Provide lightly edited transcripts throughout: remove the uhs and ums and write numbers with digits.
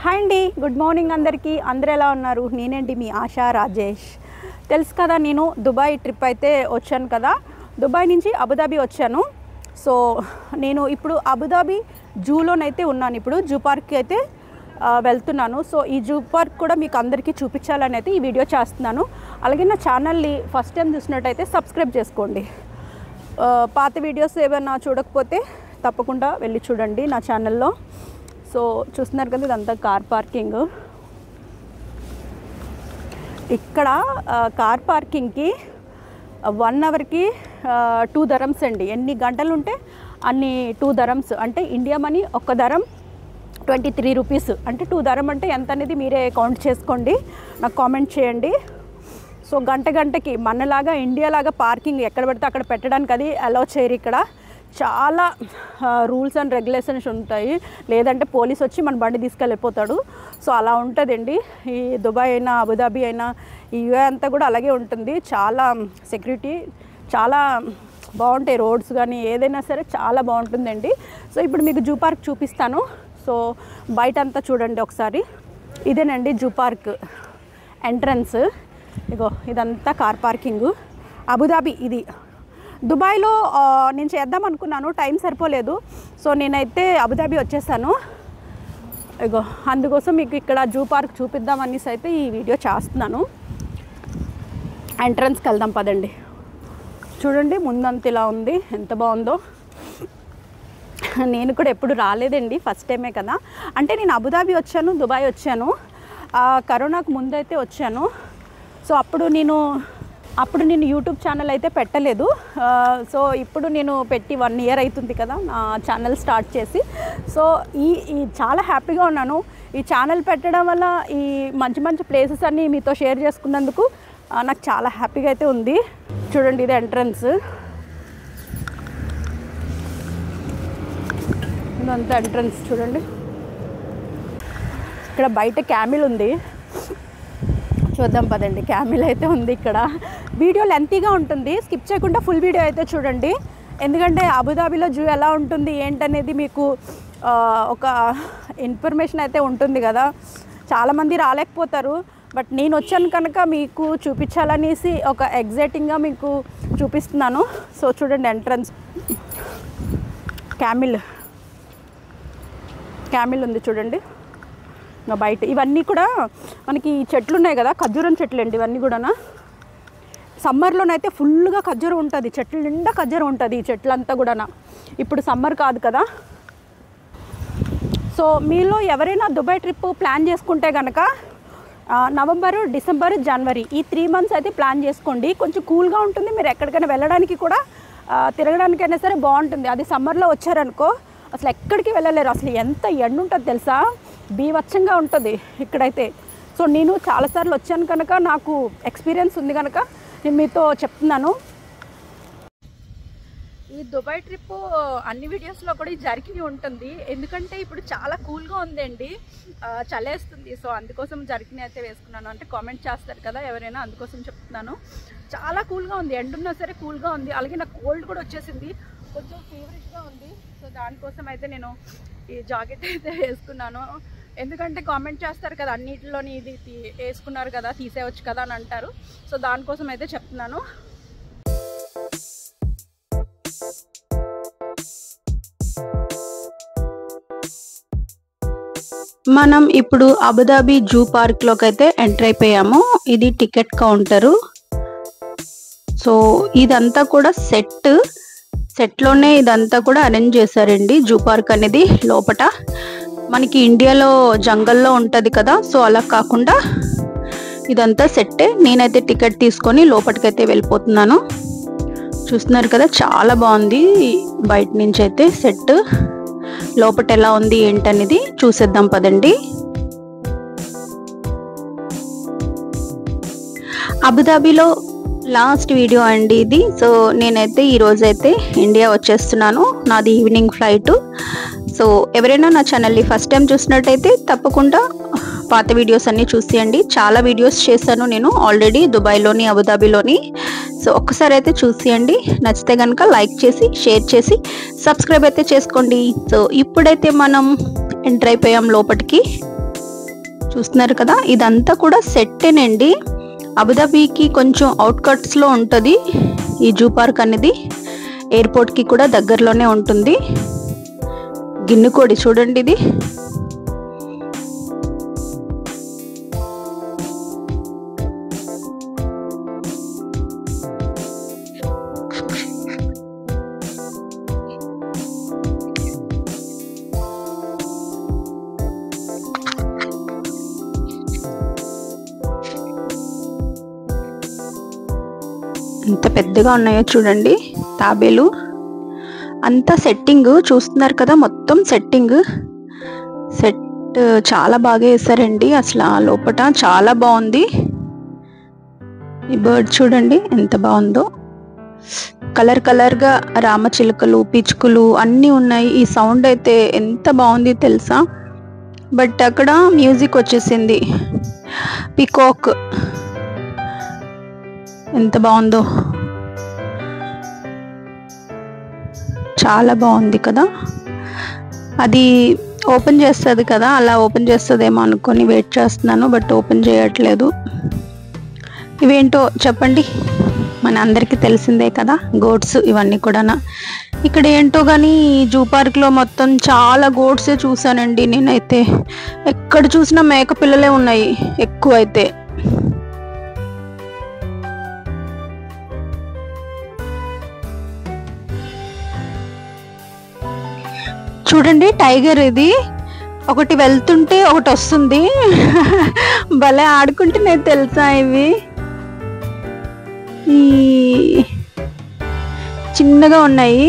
Hi అండి, good morning అందరికీ. అందరూ ఎలా ఉన్నారు? నేనండి మీ ఆశా రాజేష్. తెలుసు కదా, నేను దుబాయ్ ట్రిప్ అయితే వచ్చాను కదా. దుబాయ్ నుంచి అబుదాబి వచ్చాను. సో నేను ఇప్పుడు అబుదాబి జూలోనైతే ఉన్నాను. ఇప్పుడు జూ పార్క్కి అయితే వెళ్తున్నాను. సో ఈ జూ పార్క్ కూడా మీకు అందరికీ చూపించాలని అయితే ఈ వీడియో చేస్తున్నాను. అలాగే నా ఛానల్ని ఫస్ట్ టైం చూసినట్టయితే సబ్స్క్రైబ్ చేసుకోండి. పాత వీడియోస్ ఏమైనా చూడకపోతే తప్పకుండా వెళ్ళి చూడండి నా ఛానల్లో. సో చూస్తున్నారు కదా, ఇదంతా కార్ పార్కింగ్. ఇక్కడ కార్ పార్కింగ్కి 1 అవర్కి 2 dirhams అండి. ఎన్ని గంటలు ఉంటే అన్ని 2 dirhams. అంటే ఇండియా మనీ 1 dirham 23 రూపీస్. అంటే 2 dirham అంటే ఎంత అనేది మీరే కౌంట్ చేసుకోండి, నాకు కామెంట్ చేయండి. సో గంటకి మనలాగా ఇండియాలాగా పార్కింగ్ ఎక్కడ పడితే అక్కడ పెట్టడానికి అది అలౌ చేయరు. ఇక్కడ చాలా రూల్స్ అండ్ రెగ్యులేషన్స్ ఉంటాయి. లేదంటే పోలీస్ వచ్చి మన బండి తీసుకెళ్ళిపోతాడు. సో అలా ఉంటుందండి. ఈ దుబాయ్ అయినా అబుదాబి అయినా ఈ యూఏ అంతా కూడా అలాగే ఉంటుంది. చాలా సెక్యూరిటీ, చాలా బాగుంటాయి రోడ్స్ కానీ ఏదైనా సరే చాలా బాగుంటుందండి. సో ఇప్పుడు మీకు జూ పార్క్ చూపిస్తాను. సో బయట అంతా చూడండి ఒకసారి. ఇదేనండి జూ పార్క్ ఎంట్రన్స్. ఇగో ఇదంతా కార్ పార్కింగు. అబుదాబి ఇది. దుబాయ్లో నేను చేద్దాం అనుకున్నాను, టైం సరిపోలేదు. సో నేనైతే అబుదాబి వచ్చేసాను. ఇగో అందుకోసం మీకు ఇక్కడ జూ పార్క్ చూపిద్దాం అనేసి అయితే ఈ వీడియో చేస్తున్నాను. ఎంట్రన్స్కి వెళ్దాం పదండి. చూడండి ముందంతా ఇలా ఉంది, ఎంత బాగుందో. నేను కూడా ఎప్పుడు రాలేదండి, ఫస్ట్ టైమే కదా. అంటే నేను అబుదాబి వచ్చాను, దుబాయ్ వచ్చాను కరోనాకు ముందైతే వచ్చాను. సో అప్పుడు నేను యూట్యూబ్ ఛానల్ అయితే పెట్టలేదు. సో ఇప్పుడు నేను పెట్టి 1 year అవుతుంది కదా నా ఛానల్ స్టార్ట్ చేసి. సో ఈ చాలా హ్యాపీగా ఉన్నాను. ఈ ఛానల్ పెట్టడం వల్ల ఈ మంచి ప్లేసెస్ అన్నీ మీతో షేర్ చేసుకున్నందుకు నాకు చాలా హ్యాపీగా అయితే ఉంది. చూడండి ఇది ఎంట్రన్స్. ఇదంతా ఎంట్రన్స్ చూడండి. ఇక్కడ బయట క్యామిల్ ఉంది, చూద్దాం పదండి. క్యామిల్ అయితే ఉంది ఇక్కడ. వీడియో లెంతీగా ఉంటుంది, స్కిప్ చేయకుండా ఫుల్ వీడియో అయితే చూడండి. ఎందుకంటే అబుదాబిలో జూ ఎలా ఉంటుంది ఏంటనేది మీకు ఒక ఇన్ఫర్మేషన్ అయితే ఉంటుంది కదా. చాలామంది రాలేకపోతారు, బట్ నేను వచ్చాను కనుక మీకు చూపించాలనేసి ఒక ఎగ్జైటింగ్గా మీకు చూపిస్తున్నాను. సో చూడండి ఎంట్రన్స్. క్యామిల్ ఉంది చూడండి బయట. ఇవన్నీ కూడా మనకి చెట్లు ఉన్నాయి కదా, ఖర్జూరం చెట్లు అండి ఇవన్నీ కూడా. సమ్మర్లోనైతే ఫుల్గా ఖర్జూరం ఉంటుంది, చెట్ల నిండా ఖర్జూరం ఉంటుంది ఈ చెట్లంతా కూడా. ఇప్పుడు సమ్మర్ కాదు కదా. సో మీలో ఎవరైనా దుబాయ్ ట్రిప్ ప్లాన్ చేసుకుంటే కనుక నవంబరు, డిసెంబర్, జనవరి ఈ 3 months అయితే ప్లాన్ చేసుకోండి. కొంచెం కూల్గా ఉంటుంది, మీరు ఎక్కడికైనా వెళ్ళడానికి కూడా తిరగడానికైనా సరే బాగుంటుంది. అది సమ్మర్లో వచ్చారనుకో అసలు ఎక్కడికి వెళ్ళలేరు. అసలు ఎంత ఎండ ఉంటుంది తెలుసా, బీభత్సంగా ఉంటుంది ఇక్కడైతే. సో నేను చాలాసార్లు వచ్చాను కనుక నాకు ఎక్స్పీరియన్స్ ఉంది కనుక నేను మీతో చెప్తున్నాను. ఈ దుబాయ్ ట్రిప్ అన్ని వీడియోస్లో కూడా జరిగి ఉంటుంది. ఎందుకంటే ఇప్పుడు చాలా కూల్గా ఉందండి, చలేస్తుంది. సో అందుకోసం జరిగిన అయితే వేసుకున్నాను. అంటే కామెంట్ చేస్తారు కదా ఎవరైనా, అందుకోసం చెప్తున్నాను. చాలా కూల్గా ఉంది, ఎండున్నా సరే కూల్గా ఉంది. అలాగే నాకు కోల్డ్ కూడా వచ్చేసింది, కొంచెం ఫీవరిష్గా ఉంది. సో దానికోసం అయితే నేను ఈ జాకెట్ అయితే వేసుకున్నాను. ఎందుకంటే కామెంట్ చేస్తారు కదా అన్నిటిలోని ఇది వేసుకున్నారు కదా తీసేయవచ్చు కదా అని అంటారు. సో దానికోసం అయితే చెప్తున్నాను. మనం ఇప్పుడు అబుదాబి జూ పార్క్లోకి అయితే ఎంటర్ అయిపోయాము. ఇది టికెట్ కౌంటరు. సో ఇదంతా కూడా సెట్లోనే ఇదంతా కూడా అరేంజ్ చేశారండి. జూ పార్క్ అనేది లోపట మనకి ఇండియాలో జంగల్లో ఉంటుంది కదా, సో అలా కాకుండా ఇదంతా సెట్టే. నేనైతే టికెట్ తీసుకొని లోపలికైతే వెళ్ళిపోతున్నాను. చూస్తున్నారు కదా చాలా బాగుంది. బయట నుంచి అయితే సెట్, లోపల ఎలా ఉంది ఏంటనేది చూసేద్దాం పదండి. అబుదాబిలో లాస్ట్ వీడియో అండి ఇది. సో నేనైతే ఈరోజైతే ఇండియా వచ్చేస్తున్నాను, నాది ఈవినింగ్ ఫ్లైట్. సో ఎవరైనా నా ఛానల్ని ఫస్ట్ టైం చూసినట్టయితే తప్పకుండా పాత వీడియోస్ అన్నీ చూసేయండి. చాలా వీడియోస్ చేశాను నేను ఆల్రెడీ దుబాయ్లోని, అబుదాబిలోని. సో ఒక్కసారి అయితే చూసేయండి, నచ్చితే కనుక లైక్ చేసి షేర్ చేసి సబ్స్క్రైబ్ అయితే చేసుకోండి. సో ఇప్పుడైతే మనం ఎంటర్ అయిపోయాం లోపలికి. చూస్తున్నారు కదా, ఇదంతా కూడా సెట్టేనండి. అబుదాబికి కొంచెం అవుట్కట్స్లో ఉంటుంది ఈ జూ పార్క్ అనేది. ఎయిర్పోర్ట్కి కూడా దగ్గరలోనే ఉంటుంది. గిన్నెకోడి చూడండి, ఇది ఎంత పెద్దగా ఉన్నాయో చూడండి తాబేలు. అంతా సెట్టింగ్ చూస్తున్నారు కదా, మొత్తం సెట్ చాలా బాగా వేసారండి. అసలు లోపల చాలా బాగుంది. ఈ బర్డ్ చూడండి ఎంత బాగుందో. కలర్గా రామచిలుకలు, పిచ్చుకలు అన్నీ ఉన్నాయి. ఈ సౌండ్ అయితే ఎంత బాగుంది తెలుసా. బట్ అక్కడ మ్యూజిక్ వచ్చేసింది. పికాక్ ఎంత బాగుందో, చాలా బాగుంది కదా. అది ఓపెన్ చేస్తుంది కదా, అలా ఓపెన్ చేస్తుందేమో అనుకొని వెయిట్ చేస్తున్నాను, బట్ ఓపెన్ చేయట్లేదు. ఇవేంటో చెప్పండి, మన అందరికీ తెలిసిందే కదా, గోట్స్ ఇవన్నీ కూడా. ఇక్కడ ఏంటో కానీ జూ పార్క్లో మొత్తం చాలా గోట్సే చూసానండి నేనైతే. ఎక్కడ చూసినా మేక పిల్లలే ఉన్నాయి ఎక్కువ అయితే. చూడండి టైగర్, ఇది ఒకటి వెళ్తుంటే ఒకటి వస్తుంది. భలే ఆడుకుంటున్నాయి తెలుసా ఇవి. ఈ చిన్నగా ఉన్నాయి.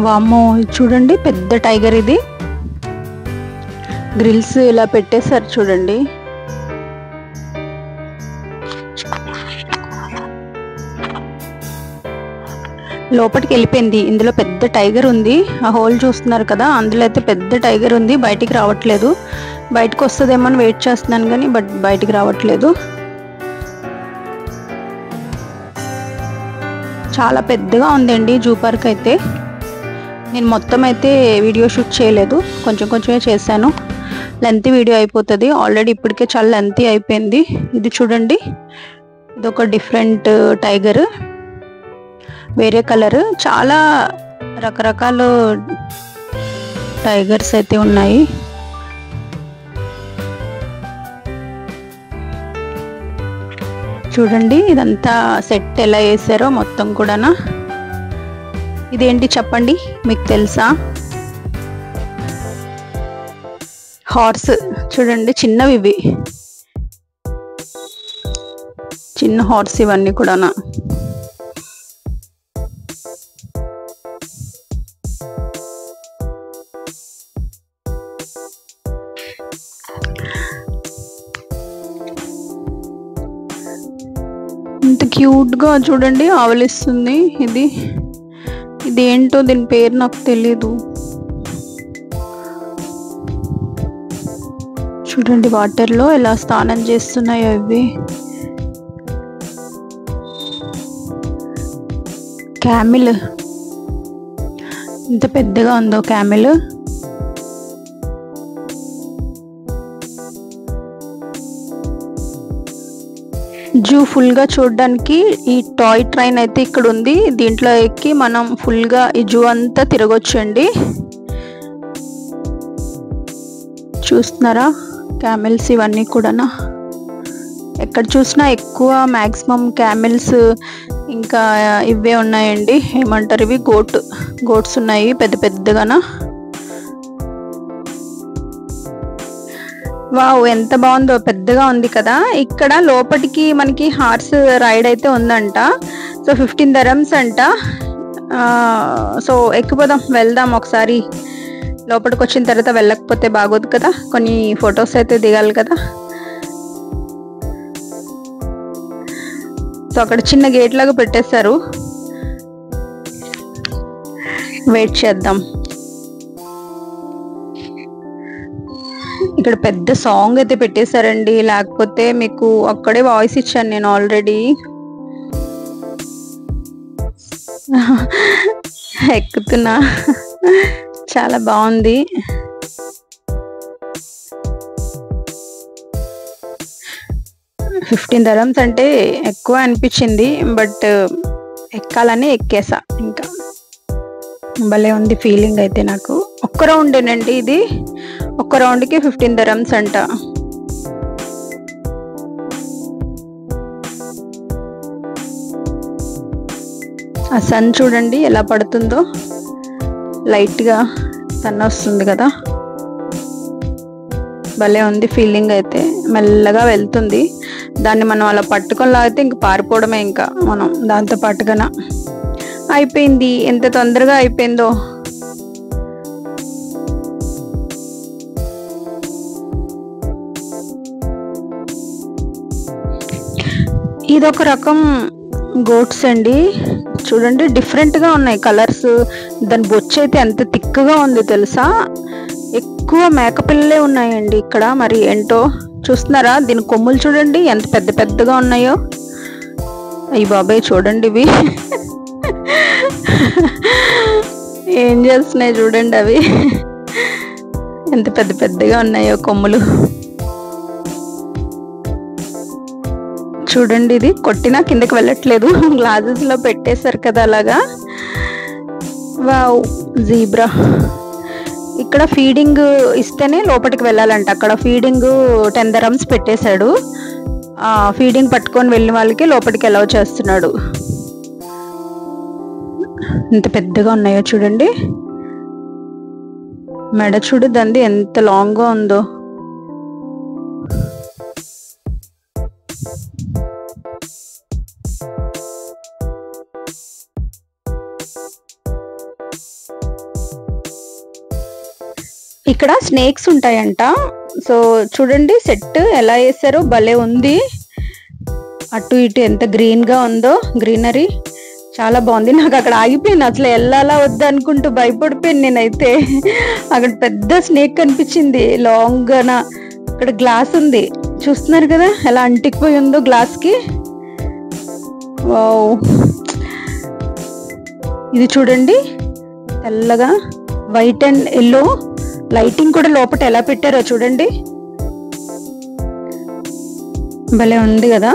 వామ్మో, చూడండి పెద్ద టైగర్ ఇది. గ్రిల్స్ ఇలా పెట్టేశారు చూడండి. లోపలికి వెళ్ళిపోయింది. ఇందులో పెద్ద టైగర్ ఉంది. ఆ హోల్ చూస్తున్నారు కదా, అందులో అయితే పెద్ద టైగర్ ఉంది. బయటికి రావట్లేదు. బయటకు వస్తుందేమో అని వెయిట్ చేస్తున్నాను కానీ బట్ బయటికి రావట్లేదు. చాలా పెద్దగా ఉందండి జూ పార్క్ అయితే. నేను మొత్తం అయితే వీడియో షూట్ చేయలేదు, కొంచెమే చేశాను. లెంత్ వీడియో అయిపోతుంది. ఆల్రెడీ ఇప్పటికే చాలా లెంత్ అయిపోయింది. ఇది చూడండి, ఇది ఒక డిఫరెంట్ టైగర్, వేరే కలర్. చాలా రకరకాల టైగర్స్ అయితే ఉన్నాయి. చూడండి ఇదంతా సెట్ ఎలా వేసారో మొత్తం కూడా. ఇదేంటి చెప్పండి, మీకు తెలుసా? హార్స్ చూడండి, చిన్నవి ఇవి, చిన్న హార్స్ ఇవన్నీ కూడా. ఇంత క్యూట్గా చూడండి ఆవలిస్తుంది. ఇది ఏంటో, దీని పేరు నాకు తెలీదు. చూడండి వాటర్లో ఎలా స్నానం చేస్తున్నాయో ఇవి. క్యామిల్, ఇంత పెద్దగా ఉందో క్యామిల్. జూ ఫుల్గా చూడడానికి ఈ టాయ్ ట్రైన్ అయితే ఇక్కడ ఉంది. దీంట్లో ఎక్కి మనం ఫుల్గా ఈ జూ అంతా తిరగొచ్చండి. చూస్తున్నారా క్యామెల్స్ ఇవన్నీ కూడా. ఎక్కడ చూసినా ఎక్కువ మ్యాక్సిమం క్యామెల్స్ ఇంకా ఇవే ఉన్నాయండి. ఏమంటారు ఇవి, గోట్స్ ఉన్నాయి పెద్ద పెద్దగానా. వావ్, ఎంత బాగుందో, పెద్దగా ఉంది కదా. ఇక్కడ లోపలికి మనకి హార్స్ రైడ్ అయితే ఉందంట. సో 15 dirhams అంట. సో ఎక్కిపోదాం, వెళ్దాం ఒకసారి. లోపలికి వచ్చిన తర్వాత వెళ్ళకపోతే బాగోదు కదా, కొన్ని ఫొటోస్ అయితే దిగాలి కదా. సో అక్కడ చిన్న గేట్ లాగా పెట్టేశారు, వెయిట్ చేద్దాం. ఇక్కడ పెద్ద సాంగ్ అయితే పెట్టేశారండి, లేకపోతే మీకు అక్కడే వాయిస్ ఇచ్చాను నేను ఆల్రెడీ. ఎక్కుతున్నా. చాలా బాగుంది. $15 అంటే ఎక్కువ అనిపించింది, బట్ ఎక్కాలని ఎక్కేసా. ఇంకా భలే ఉంది ఫీలింగ్ అయితే నాకు. ఒక్క రౌండేనండి ఇది, ఒక్క రౌండ్కి $15 అంట. ఆ సన్ చూడండి ఎలా పడుతుందో, లైట్గా సన్ వస్తుంది కదా, భలే ఉంది ఫీలింగ్ అయితే. మెల్లగా వెళ్తుంది, దాన్ని మనం అలా పట్టుకొని లాగితే ఇంక పారిపోవడమే. ఇంకా మనం దాంతో పాటుగా అయిపోయింది. ఎంత తొందరగా అయిపోయిందో. ఇదొక రకం గోట్స్ అండి, చూడండి డిఫరెంట్గా ఉన్నాయి కలర్స్. దాని బొచ్చు అయితే ఎంత థిక్గా ఉంది తెలుసా, ఎక్కువ మేకపిల్లలే ఉన్నాయండి ఇక్కడ. మరి ఏంటో చూస్తున్నారా, దీని కొమ్ములు చూడండి ఎంత పెద్ద పెద్దగా ఉన్నాయో. అయ్యి బాబాయ్ చూడండి ఇవి ఏం చేస్తున్నాయి చూడండి, అవి ఎంత పెద్ద పెద్దగా ఉన్నాయో కొమ్ములు. చూడండి ఇది కొట్టినా కిందకి వెళ్ళట్లేదు, గ్లాసెస్ లో పెట్టేశారు కదా అలాగా. Wow, zebra. ఇక్కడ ఫీడింగ్ ఇస్తేనే లోపలికి వెళ్ళాలంట. అక్కడ ఫీడింగ్ $10 పెట్టేశాడు. ఫీడింగ్ పట్టుకొని వెళ్ళిన వాళ్ళకి లోపలికి అలౌ చేస్తున్నాడు. ఎంత పెద్దగా ఉన్నాయో చూడండి. మెడ చూడు దంది ఎంత లాంగ్ గా ఉందో. ఇక్కడ స్నేక్స్ ఉంటాయంట. సో చూడండి సెట్ ఎలా వేసారో, భలే ఉంది. అటు ఇటు ఎంత గ్రీన్ గా ఉందో, గ్రీనరీ చాలా బాగుంది. నాకు అక్కడ ఆగిపోయింది, అసలు వెళ్ళాలా వద్దా అనుకుంటూ భయపడిపోయాను నేనైతే. అక్కడ పెద్ద స్నేక్ కనిపించింది లాంగ్ గా. అక్కడ గ్లాస్ ఉంది, చూస్తున్నారు కదా ఎలా అంటికిపోయి ఉందో గ్లాస్ కి. వావ్, ఇది చూడండి తెల్లగా వైట్ అండ్ ఎల్లో. లైటింగ్ కూడా లోపల ఎలా పెట్టారో చూడండి, భలే ఉంది కదా.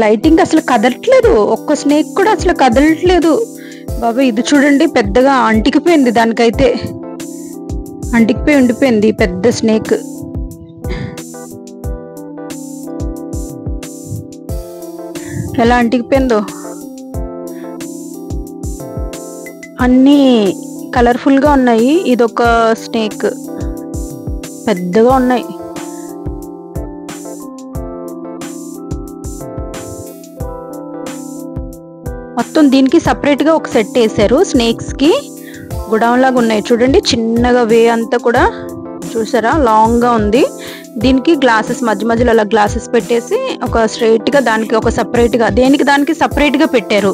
లైటింగ్ అసలు కదలట్లేదు, ఒక్క స్నేక్ కూడా అసలు కదలట్లేదు బాబా. ఇది చూడండి పెద్దగా అంటికిపోయింది, దానికైతే అంటికిపోయి ఉండిపోయింది పెద్ద స్నేక్. ఎలా అంటికిపోయిందో. అన్నీ కలర్ఫుల్ గా ఉన్నాయి. ఇదొక స్నేక్, పెద్దగా ఉన్నాయి. మొత్తం దీనికి సపరేట్ గా ఒక సెట్ వేసారు. స్నేక్స్ కి గుడౌన్ లాగా ఉన్నాయి చూడండి, చిన్నగా వే అంతా కూడా చూసారా లాంగ్ గా ఉంది. దీనికి గ్లాసెస్ మధ్య మధ్యలో అలా గ్లాసెస్ పెట్టేసి ఒక స్ట్రైట్ గా దానికి ఒక సపరేట్ గా, దేనికి దానికి సపరేట్ గా పెట్టారు.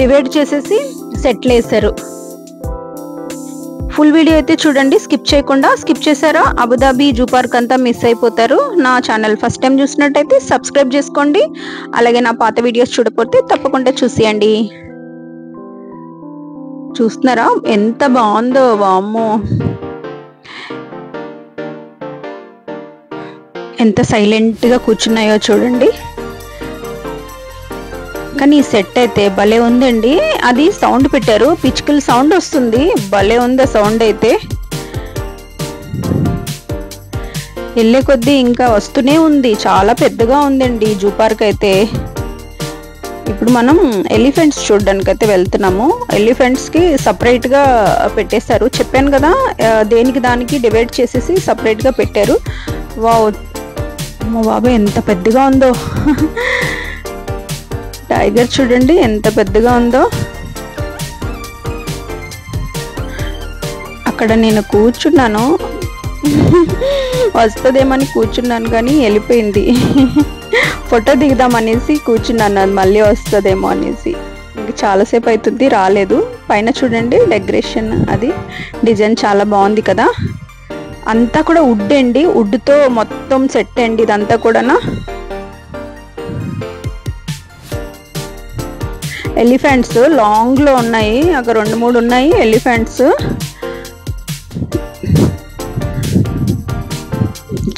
డివైడ్ చేసేసి సెట్లు వేసారు. ఫుల్ వీడియో అయితే చూడండి స్కిప్ చేయకుండా. స్కిప్ చేశారా అబుదాబి జూ పార్క్ అంతా మిస్ అయిపోతారు. నా ఛానల్ ఫస్ట్ టైం చూసినట్టయితే సబ్స్క్రైబ్ చేసుకోండి. అలాగే నా పాత వీడియోస్ చూడకపోతే తప్పకుండా చూసేయండి. చూస్తున్నారా ఎంత బాగుందో, వామ్మో ఎంత సైలెంట్ గా కూర్చున్నాయో చూడండి. కానీ ఈ సెట్ అయితే భలే ఉందండి. అది సౌండ్ పెట్టారు, పిచ్చుకల సౌండ్ వస్తుంది, భలే ఉంది ఆ సౌండ్ అయితే. వెళ్ళే కొద్దీ ఇంకా వస్తూనే ఉంది, చాలా పెద్దగా ఉందండి జూ పార్క్ అయితే. ఇప్పుడు మనం ఎలిఫెంట్స్ చూడడానికి అయితే వెళ్తున్నాము. ఎలిఫెంట్స్ కి సపరేట్ గా పెట్టేశారు, చెప్పాను కదా దేనికి దానికి డివైడ్ చేసేసి సపరేట్ గా పెట్టారు. వావ్, అమ్మో బాబాయ్ ఎంత పెద్దగా ఉందో. టైగర్ చూడండి ఎంత పెద్దగా ఉందో. అక్కడ నేను కూర్చున్నాను, వస్తుందేమని కూర్చున్నాను కానీ వెళ్ళిపోయింది. ఫోటో దిగుదామనేసి కూర్చున్నాను, అది మళ్ళీ వస్తుందేమో అనేసి. ఇంక చాలాసేపు అవుతుంది రాలేదు. పైన చూడండి డెకరేషన్, అది డిజైన్ చాలా బాగుంది కదా. అంతా కూడా వుడ్ అండి, వుడ్తో మొత్తం సెట్ అండి ఇదంతా కూడా. ఎలిఫెంట్స్ లాంగ్లో ఉన్నాయి, అక్కడ 2-3 ఉన్నాయి ఎలిఫెంట్స్.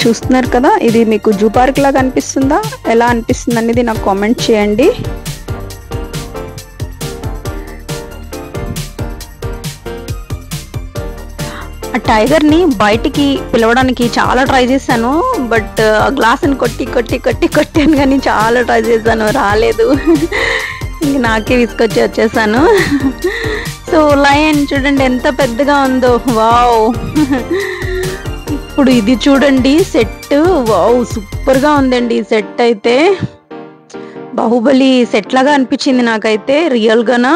చూస్తున్నారు కదా, ఇది మీకు జూ పార్క్ లాగా అనిపిస్తుందా, ఎలా అనిపిస్తుంది అనేది నాకు కామెంట్ చేయండి. ఆ టైగర్ని బయటికి పిలవడానికి చాలా ట్రై చేశాను, బట్ ఆ గ్లాస్ని కొట్టాను కానీ చాలా ట్రై చేశాను, రాలేదు. ఇంక నాకే వచ్చేసాను. సో లయన్ చూడండి ఎంత పెద్దగా ఉందో, వావ్. ఇప్పుడు ఇది చూడండి సెట్, వావ్ సూపర్గా ఉందండి ఈ సెట్ అయితే. బాహుబలి సెట్ లాగా అనిపించింది నాకైతే, రియల్గానా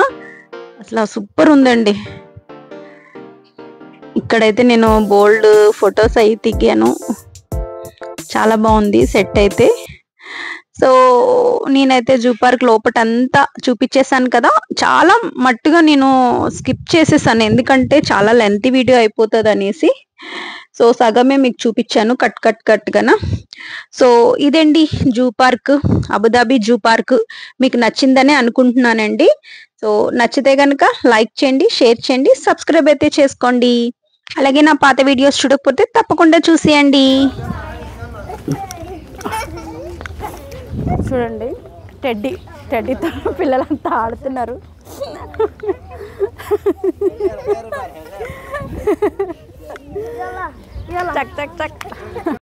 అసలు సూపర్ ఉందండి. ఇక్కడైతే నేను బోల్డ్ ఫొటోస్ అయి దిగాను, చాలా బాగుంది సెట్ అయితే. సో నేనైతే జూ పార్క్ లోపటంతా చూపించేసాను కదా, చాలా మట్టుగా నేను స్కిప్ చేసేసాను ఎందుకంటే చాలా లెంతీ వీడియో అయిపోతుంది అనేసి. సో సగమే మీకు చూపించాను కట్గానా. సో ఇదండి zoo park, Abu Dhabi zoo park. మీకు నచ్చిందనే అనుకుంటున్నానండి. సో నచ్చితే కనుక లైక్ చేయండి, షేర్ చేయండి, సబ్స్క్రైబ్ అయితే చేసుకోండి. అలాగే నా పాత వీడియోస్ చూడకపోతే తప్పకుండా చూసేయండి. చూడండి టెడ్డీతో పిల్లలంతా ఆడుతున్నారు. చక్ చక్ చక్.